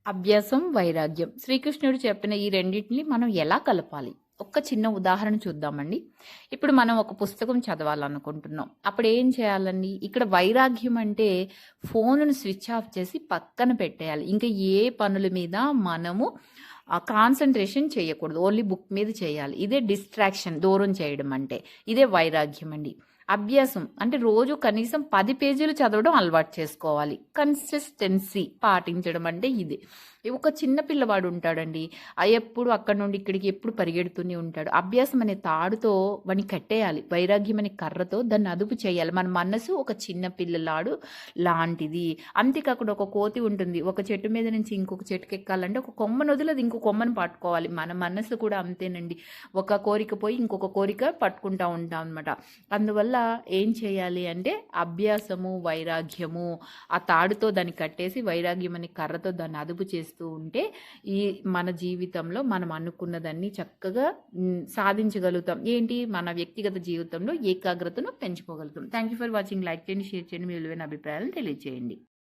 అభ్యాసం, వైరాగ్యం. శ్రీకృష్ణుడు చెప్పిన ఈ రెండిటిని మనం ఎలా కలపాలి? ఒక్క చిన్న ఉదాహరణ చూద్దామండి. ఇప్పుడు మనం ఒక పుస్తకం చదవాలనుకుంటున్నాం. అప్పుడు ఏం చేయాలండి? ఇక్కడ వైరాగ్యం అంటే ఫోనును స్విచ్ ఆఫ్ చేసి పక్కన పెట్టేయాలి. ఇంకా ఏ పనుల మీద మనము కాన్సంట్రేషన్ చేయకూడదు. ఓన్లీ బుక్ మీద చేయాలి. ఇదే డిస్ట్రాక్షన్, దూరం చేయడం అంటే. ఇదే వైరాగ్యం అండి. అభ్యాసం అంటే రోజు కనీసం 10 పేజీలు చదవడం అలవాటు చేసుకోవాలి. కన్సిస్టెన్సీ పాటించడం అంటే ఇది. ఒక చిన్న పిల్లవాడు ఉంటాడండి. ఎప్పుడు అక్కడి నుండి ఇక్కడికి ఎప్పుడు పరిగెడుతూనే ఉంటాడు. అభ్యాసం అనే తాడుతో వాడిని కట్టేయాలి. వైరాగ్యం అనే కర్రతో దాన్ని అదుపు చేయాలి. మన మనసు ఒక చిన్న పిల్లలాడు లాంటిది. అంతేకాకుండా ఒక కోతి ఉంటుంది. ఒక చెట్టు మీద నుంచి ఇంకొక చెట్టుకి ఎక్కాలంటే ఒక కొమ్మను వదిలేదు ఇంకో కొమ్మను పట్టుకోవాలి. మన మనసు కూడా అంతేనండి. ఒక కోరిక పోయి ఇంకొక కోరిక పట్టుకుంటా ఉంటాం అనమాట. అందువల్ల ఏం చేయాలి అంటే అభ్యాసము, వైరాగ్యము, ఆ తాడుతో దాన్ని కట్టేసి వైరాగ్యం అనే కర్రతో దాన్ని అదుపు చేస్తూ ఉంటే ఈ మన జీవితంలో మనం అనుకున్నదాన్ని చక్కగా సాధించగలుగుతాం. ఏంటి మన వ్యక్తిగత జీవితంలో ఏకాగ్రతను పెంచుకోగలుగుతాం. Thank you for watching. Like చేయండి, షేర్ చేయండి, మీ విలువైన అభిప్రాయాలను తెలియజేయండి.